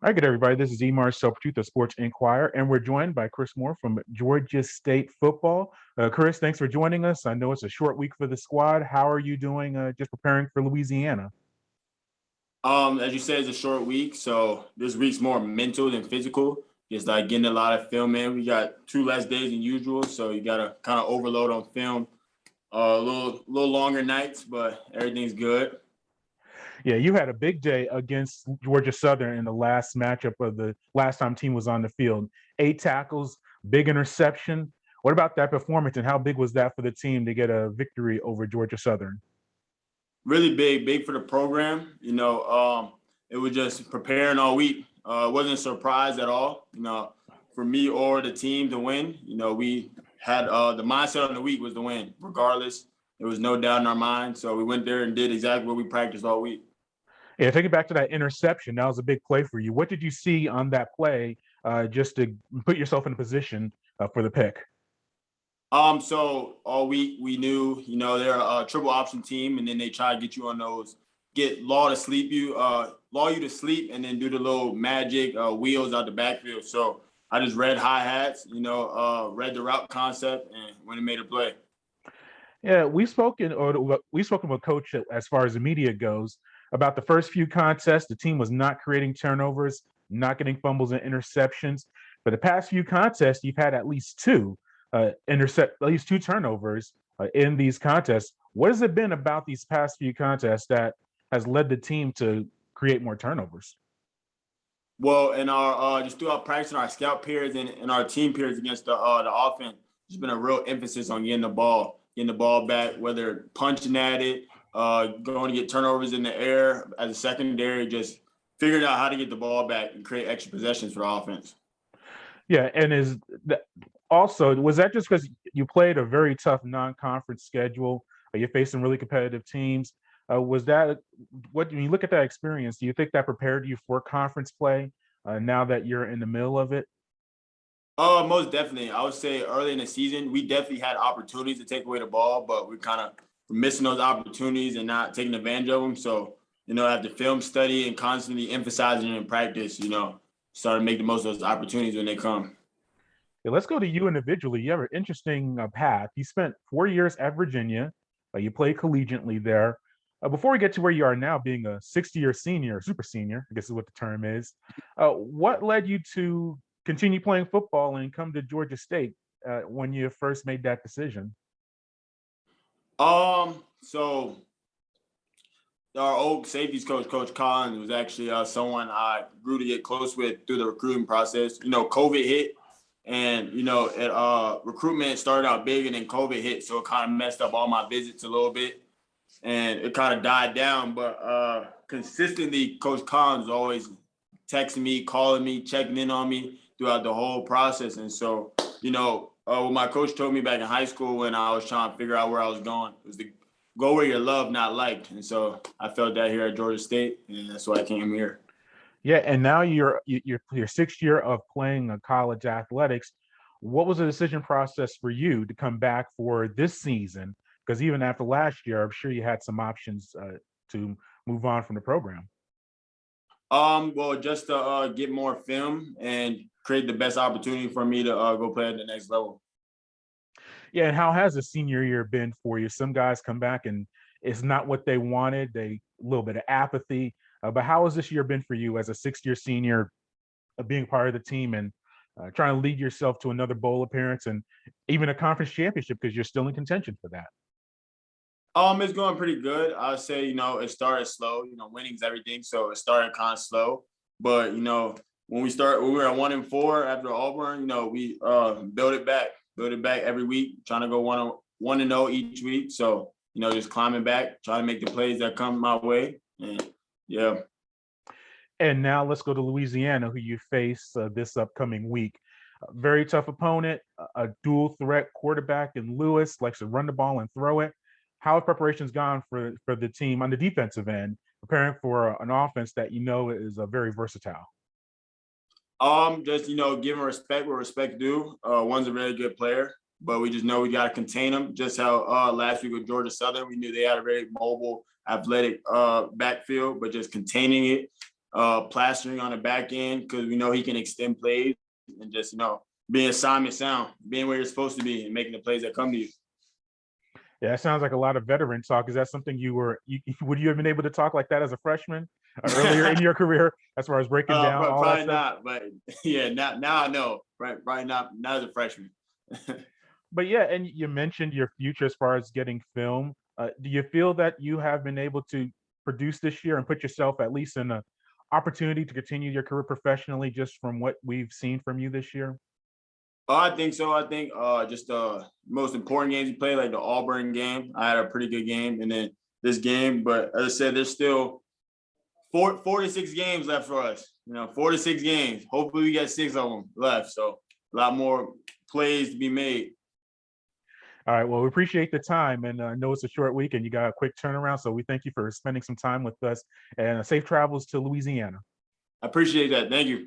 All right, good everybody. This is Emar Self-Truth of Sports Inquirer, and we're joined by Chris Moore from Georgia State Football. Chris, thanks for joining us. I know it's a short week for the squad. How are you doing just preparing for Louisiana? As you said, it's a short week, so this week's more mental than physical. Just like getting a lot of film in. We got two less days than usual, so you gotta kind of overload on film. A little longer nights, but everything's good. Yeah, you had a big day against Georgia Southern in the last matchup of the last time team was on the field. 8 tackles, big interception. What about that performance, and how big was that for the team to get a victory over Georgia Southern? Really big for the program. It was just preparing all week. It wasn't a surprise at all. For me or the team to win. We had the mindset on the week was to win, regardless. There was no doubt in our mind. So we went there and did exactly what we practiced all week. Yeah, taking back to that interception, that was a big play for you. What did you see on that play just to put yourself in a position for the pick? So all week we knew, they're a triple option team, and then they try to get you on those, get lull you to sleep, and then do the little magic wheels out the backfield. So I just read hi hats, read the route concept, and when it made a play. Yeah, we've spoken with Coach as far as the media goes about the first few contests. The team was not creating turnovers, not getting fumbles and interceptions. For the past few contests, you've had at least at least two turnovers in these contests. What has it been about these past few contests that has led the team to create more turnovers? Well, in our just throughout practice and our scout periods and in our team periods against the offense, there's been a real emphasis on getting the ball back, whether punching at it, going to get turnovers in the air as a secondary, just figuring out how to get the ball back and create extra possessions for the offense. Yeah, and is that also was that just because you played a very tough non-conference schedule? You're facing really competitive teams. Was that what when you look at that experience? Do you think that prepared you for conference play now that you're in the middle of it? Most definitely. I would say early in the season, we definitely had opportunities to take away the ball, but we kind of were missing those opportunities and not taking advantage of them. So, after film study and constantly emphasizing it in practice, started to make the most of those opportunities when they come. Yeah, let's go to you individually. You have an interesting path. You spent 4 years at Virginia. You played collegiately there. Before we get to where you are now, being a 60-year senior, super senior, I guess is what the term is. What led you to continue playing football and come to Georgia State when you first made that decision? So our old safeties coach, Coach Collins, was actually someone I grew to get close with through the recruiting process. COVID hit, and recruitment started out big, and then COVID hit, so it kind of messed up all my visits a little bit, and it kind of died down. But consistently, Coach Collins was always texting me, calling me, checking in on me throughout the whole process, and so what my coach told me back in high school when I was trying to figure out where I was going was to go where you're loved, not liked. And so I felt that here at Georgia State, and that's why I came here. Yeah, and now you're your 6th year of playing college athletics. What was the decision process for you to come back for this season? Because even after last year, I'm sure you had some options to move on from the program. Well, just to get more film and create the best opportunity for me to go play at the next level. Yeah, and how has the senior year been for you? Some guys come back and it's not what they wanted. They a little bit of apathy. But how has this year been for you as a 6th-year senior, being part of the team and trying to lead yourself to another bowl appearance and even a conference championship because you're still in contention for that? It's going pretty good. I would say, it started slow. Winning's everything, so it started kind of slow. But when we were at 1-4 after Auburn. We built it back every week, trying to go 1-0 each week. So just climbing back, trying to make the plays that come my way, and yeah. And now let's go to Louisiana, who you face this upcoming week. A very tough opponent, a dual threat quarterback in Lewis, likes to run the ball and throw it. How have preparations gone for the team on the defensive end, preparing for an offense that you know is very versatile? Just giving respect where respect due. One's a very good player, but we just know we got to contain them. Just how last week with Georgia Southern, we knew they had a very mobile, athletic backfield, but just containing it. plastering on the back end because we know he can extend plays and just, being assignment sound, being where you're supposed to be and making the plays that come to you. Yeah, that sounds like a lot of veteran talk. Is that something would you have been able to talk like that as a freshman earlier in your career as far as breaking down all that Probably stuff? not, but yeah, now I know, right? Probably not as a freshman. But yeah, and you mentioned your future as far as getting film. Do you feel that you have been able to produce this year and put yourself at least in an opportunity to continue your career professionally just from what we've seen from you this year? I think so. I think just the most important games you play, like the Auburn game, I had a pretty good game, and then this game. But as I said, there's still 46 games left for us. 46 games. Hopefully, we get 6 of them left. So a lot more plays to be made. All right. Well, we appreciate the time, and I know it's a short week, and you got a quick turnaround. So we thank you for spending some time with us, and safe travels to Louisiana. I appreciate that. Thank you.